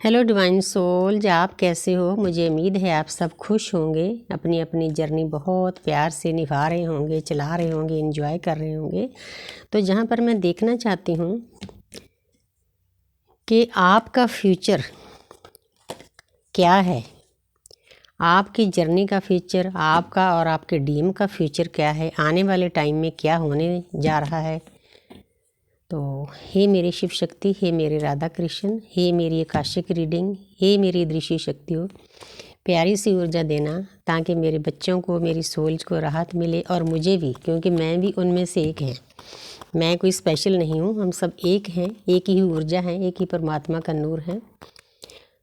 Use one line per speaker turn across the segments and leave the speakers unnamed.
Hello divine souls, आप कैसे हो। मुझे उम्मीद है आप सब खुश होंगे, अपनी अपनी जर्नी बहुत प्यार से निभा रहे होंगे, चला रहे होंगे, एंजॉय कर रहे होंगे। तो जहाँ पर मैं देखना चाहती हूँ कि आपका फ्यूचर क्या है, आपकी जर्नी का फ्यूचर, आपका और आपके डीएम का फ्यूचर क्या है, आने वाले टाइम में क्या होने जा रहा है। तो हे मेरे शिव शक्ति, हे मेरे राधा कृष्ण, हे मेरी आकाशिक रीडिंग, हे मेरी दृश्य शक्तियों, प्यारी सी ऊर्जा देना ताकि मेरे बच्चों को, मेरी सोल्स को राहत मिले और मुझे भी, क्योंकि मैं भी उनमें से एक हैं। मैं कोई स्पेशल नहीं हूँ, हम सब एक हैं, एक ही ऊर्जा है, एक ही परमात्मा का नूर है।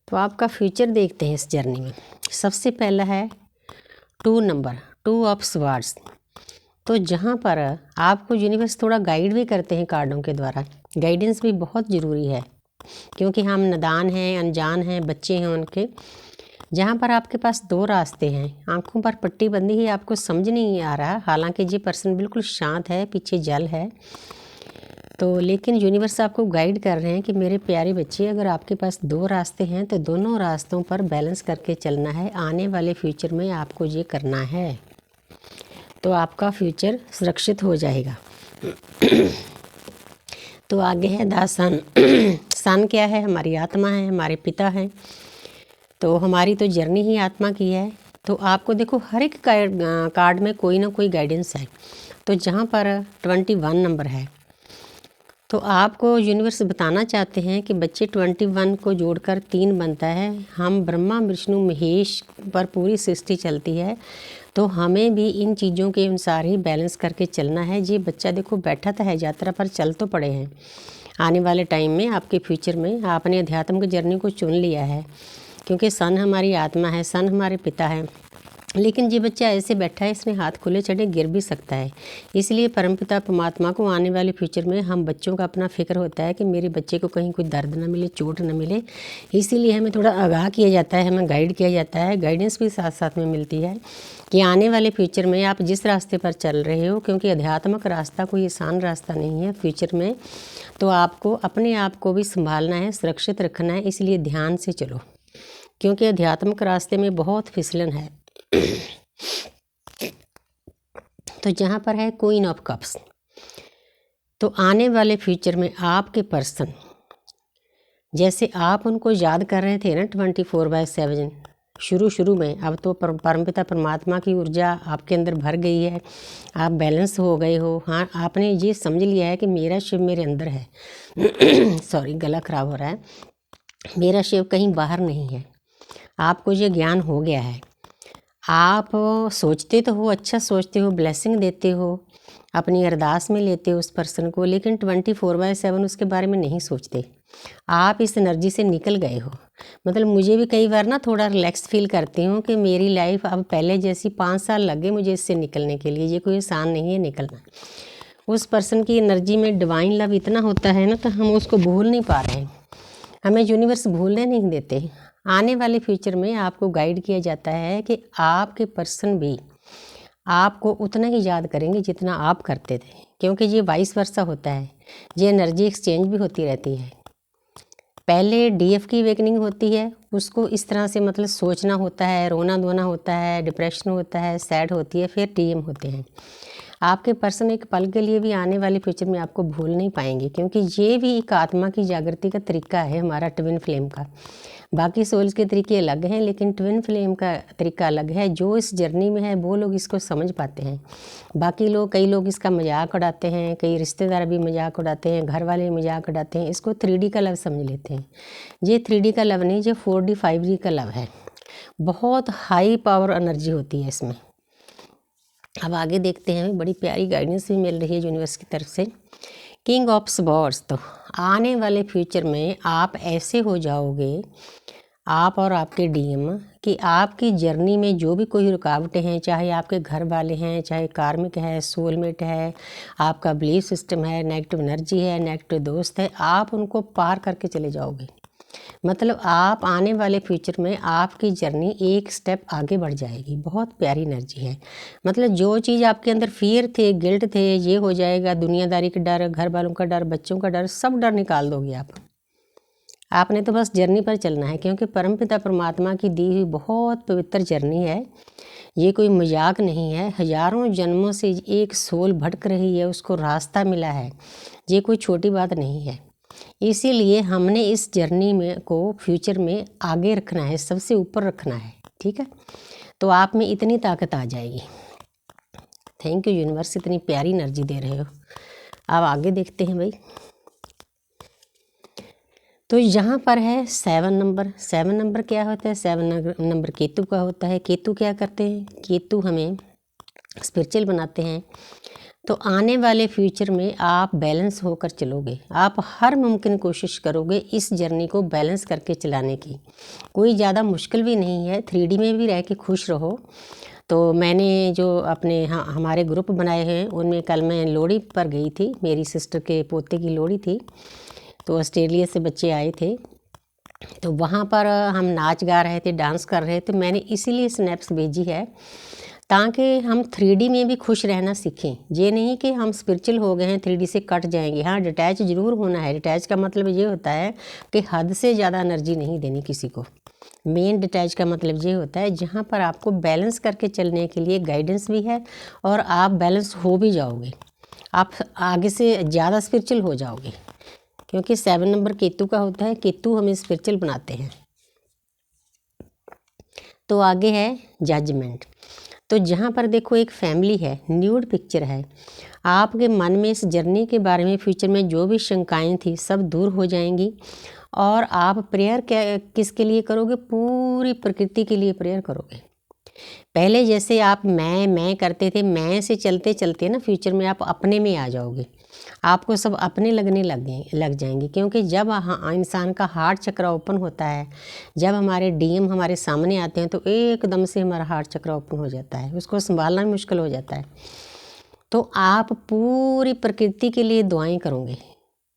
तो आपका फ्यूचर देखते हैं इस जर्नी में। सबसे पहला है 2 नंबर, 2 ऑफ स्वार्ड्स। तो जहाँ पर आपको यूनिवर्स थोड़ा गाइड भी करते हैं कार्डों के द्वारा। गाइडेंस भी बहुत ज़रूरी है क्योंकि हम नादान हैं, अनजान हैं, बच्चे हैं उनके। जहाँ पर आपके पास 2 रास्ते हैं, आंखों पर पट्टी बंधी है, आपको समझ नहीं आ रहा, हालांकि ये पर्सन बिल्कुल शांत है, पीछे जल है। तो लेकिन यूनिवर्स आपको गाइड कर रहे हैं कि मेरे प्यारे बच्चे, अगर आपके पास 2 रास्ते हैं तो दोनों रास्तों पर बैलेंस करके चलना है। आने वाले फ्यूचर में आपको ये करना है तो आपका फ्यूचर सुरक्षित हो जाएगा। तो आगे है द सन। सन क्या है? हमारी आत्मा है, हमारे पिता हैं। तो हमारी तो जर्नी ही आत्मा की है। तो आपको देखो हर एक कार्ड में कोई ना कोई गाइडेंस है। तो जहाँ पर 21 नंबर है, तो आपको यूनिवर्स बताना चाहते हैं कि बच्चे 21 को जोड़कर 3 बनता है। हम ब्रह्मा विष्णु महेश पर पूरी सृष्टि चलती है, तो हमें भी इन चीज़ों के अनुसार ही बैलेंस करके चलना है। ये बच्चा देखो बैठा तो है यात्रा पर, चल तो पड़े हैं। आने वाले टाइम में आपके फ्यूचर में आपने अध्यात्म की जर्नी को चुन लिया है, क्योंकि सन हमारी आत्मा है, सन हमारे पिता है। लेकिन ये बच्चा ऐसे बैठा है, इसने हाथ खुले चढ़े गिर भी सकता है। इसलिए परमपिता परमात्मा को आने वाले फ्यूचर में हम बच्चों का अपना फिक्र होता है कि मेरे बच्चे को कहीं कोई दर्द ना मिले, चोट ना मिले। इसीलिए हमें थोड़ा आगाह किया जाता है, हमें गाइड किया जाता है। गाइडेंस भी साथ साथ में मिलती है कि आने वाले फ्यूचर में आप जिस रास्ते पर चल रहे हो, क्योंकि आध्यात्मिक रास्ता कोई आसान रास्ता नहीं है फ्यूचर में, तो आपको अपने आप को भी संभालना है, सुरक्षित रखना है। इसलिए ध्यान से चलो, क्योंकि आध्यात्मिक रास्ते में बहुत फिसलन है। तो जहाँ पर है क्वीन ऑफ कप्स, तो आने वाले फ्यूचर में आपके पर्सन, जैसे आप उनको याद कर रहे थे ना 24/7 शुरू में, अब तो परमपिता परमात्मा की ऊर्जा आपके अंदर भर गई है, आप बैलेंस हो गए हो। हाँ, आपने ये समझ लिया है कि मेरा शिव मेरे अंदर है। सॉरी, गला खराब हो रहा है। मेरा शिव कहीं बाहर नहीं है। आपको ये ज्ञान हो गया है। आप सोचते तो हो, अच्छा सोचते हो, ब्लेसिंग देते हो, अपनी अरदास में लेते हो उस पर्सन को, लेकिन 24/7 उसके बारे में नहीं सोचते। आप इस एनर्जी से निकल गए हो। मतलब मुझे भी कई बार ना थोड़ा रिलैक्स फील करती हूँ कि मेरी लाइफ अब पहले जैसी, 5 साल लगे मुझे इससे निकलने के लिए। ये कोई आसान नहीं है निकलना। उस पर्सन की एनर्जी में डिवाइन लव इतना होता है ना, तो हम उसको भूल नहीं पा रहे हैं। हमें यूनिवर्स भूलने नहीं देते। आने वाले फ्यूचर में आपको गाइड किया जाता है कि आपके पर्सन भी आपको उतना ही याद करेंगे जितना आप करते थे, क्योंकि ये वाइस वर्सा होता है। ये एनर्जी एक्सचेंज भी होती रहती है। पहले डीएफ की अवेकनिंग होती है, उसको इस तरह से मतलब सोचना होता है, रोना धोना होता है, डिप्रेशन होता है, सैड होती है, फिर टीएम होते हैं। आपके पर्सन एक पल के लिए भी आने वाले फ्यूचर में आपको भूल नहीं पाएंगे, क्योंकि ये भी एक आत्मा की जागृति का तरीका है हमारा ट्विन फ्लेम का। बाकी सोल्स के तरीके अलग हैं, लेकिन ट्विन फ्लेम का तरीका अलग है। जो इस जर्नी में है वो लोग इसको समझ पाते हैं। बाकी लोग, कई लोग इसका मजाक उड़ाते हैं, कई रिश्तेदार भी मजाक उड़ाते हैं, घर वाले मजाक उड़ाते हैं, इसको 3D का लव समझ लेते हैं। ये 3D का लव नहीं, ये 4D 5D का लव है। बहुत हाई पावर एनर्जी होती है इसमें। अब आगे देखते हैं, बड़ी प्यारी गाइडेंस भी मिल रही है यूनिवर्स की तरफ से। किंग ऑफ स्वॉर्ड्स, तो आने वाले फ्यूचर में आप ऐसे हो जाओगे, आप और आपके डीएम, कि आपकी जर्नी में जो भी कोई रुकावटें हैं, चाहे आपके घर वाले हैं, चाहे कार्मिक है, सोलमेट है, आपका बिलीफ सिस्टम है, नेगेटिव एनर्जी है, नेगेटिव दोस्त है, आप उनको पार करके चले जाओगे। मतलब आप आने वाले फ्यूचर में आपकी जर्नी एक स्टेप आगे बढ़ जाएगी। बहुत प्यारी एनर्जी है। मतलब जो चीज़ आपके अंदर फियर थे, गिल्ट थे, ये हो जाएगा, दुनियादारी का डर, घर वालों का डर, बच्चों का डर, सब डर निकाल दोगे आप। आपने तो बस जर्नी पर चलना है, क्योंकि परमपिता परमात्मा की दी हुई बहुत पवित्र जर्नी है। ये कोई मजाक नहीं है। हजारों जन्मों से एक सोल भटक रही है, उसको रास्ता मिला है। ये कोई छोटी बात नहीं है। इसीलिए हमने इस जर्नी में को फ्यूचर में आगे रखना है, सबसे ऊपर रखना है। ठीक है, तो आप में इतनी ताकत आ जाएगी। थैंक यू यूनिवर्स, इतनी प्यारी एनर्जी दे रहे हो। अब आगे देखते हैं भाई। तो यहाँ पर है 7 नंबर। 7 नंबर क्या होता है? 7 नंबर केतु का होता है। केतु क्या करते हैं? केतु हमें स्पिरिचुअल बनाते हैं। तो आने वाले फ्यूचर में आप बैलेंस होकर चलोगे। आप हर मुमकिन कोशिश करोगे इस जर्नी को बैलेंस करके चलाने की। कोई ज़्यादा मुश्किल भी नहीं है। 3D में भी रह के खुश रहो। तो मैंने जो अपने हमारे ग्रुप बनाए हैं उनमें कल मैं लोहड़ी पर गई थी। मेरी सिस्टर के पोते की लोहड़ी थी, तो ऑस्ट्रेलिया से बच्चे आए थे। तो वहाँ पर हम नाच गा रहे थे, डांस कर रहे थे। मैंने इसीलिए स्नैप्स भेजी है ताकि हम 3D में भी खुश रहना सीखें। ये नहीं कि हम स्पिरिचुअल हो गए हैं 3D से कट जाएंगे। हाँ, डिटैच ज़रूर होना है। डिटैच का मतलब ये होता है कि हद से ज़्यादा एनर्जी नहीं देनी किसी को। मेन डिटैच का मतलब ये होता है जहाँ पर आपको बैलेंस करके चलने के लिए गाइडेंस भी है और आप बैलेंस हो भी जाओगे। आप आगे से ज़्यादा स्पिरिचुअल हो जाओगे, क्योंकि 7 नंबर केतु का होता है। केतु हमें स्पिरिचुअल बनाते हैं। तो आगे है जजमेंट। तो जहाँ पर देखो एक फैमिली है, न्यूड पिक्चर है। आपके मन में इस जर्नी के बारे में फ्यूचर में जो भी शंकाएं थी सब दूर हो जाएंगी। और आप प्रेयर किसके लिए करोगे? पूरी प्रकृति के लिए प्रेयर करोगे। पहले जैसे आप मैं करते थे, मैं से चलते चलते ना फ्यूचर में आप अपने में आ जाओगे। आपको सब अपने लगने लग जाएंगे, क्योंकि जब इंसान का हार्ट चक्र ओपन होता है, जब हमारे डीएम हमारे सामने आते हैं तो एकदम से हमारा हार्ट चक्र ओपन हो जाता है, उसको संभालना मुश्किल हो जाता है। तो आप पूरी प्रकृति के लिए दुआएं करोगे।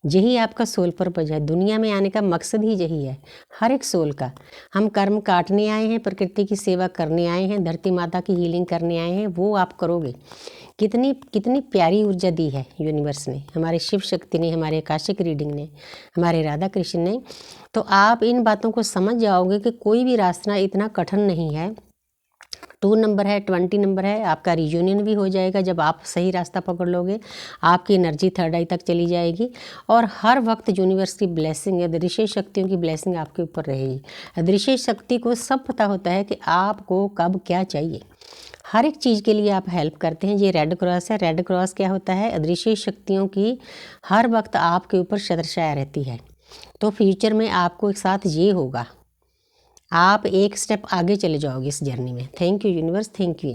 यही आपका सोल पर्पज है। दुनिया में आने का मकसद ही यही है, हर एक सोल का। हम कर्म काटने आए हैं, प्रकृति की सेवा करने आए हैं, धरती माता की हीलिंग करने आए हैं, वो आप करोगे। कितनी कितनी प्यारी ऊर्जा दी है यूनिवर्स ने, हमारे शिव शक्ति ने, हमारे आकाशिक रीडिंग ने, हमारे राधा कृष्ण ने। तो आप इन बातों को समझ जाओगे कि कोई भी रास्ता इतना कठिन नहीं है। 2 नंबर है, 20 नंबर है। आपका रियूनियन भी हो जाएगा जब आप सही रास्ता पकड़ लोगे। आपकी एनर्जी 3rd आई तक चली जाएगी और हर वक्त यूनिवर्स की ब्लेसिंग या दृश्य शक्तियों की ब्लेसिंग आपके ऊपर रहेगी। दृश्य शक्ति को सब पता होता है कि आपको कब क्या चाहिए। हर एक चीज़ के लिए आप हेल्प करते हैं। ये रेड क्रॉस है। रेड क्रॉस क्या होता है? अदृश्य शक्तियों की हर वक्त आपके ऊपर छत्रछाया रहती है। तो फ्यूचर में आपको एक साथ ये होगा, आप एक स्टेप आगे चले जाओगे इस जर्नी में। Thank you universe, thank you.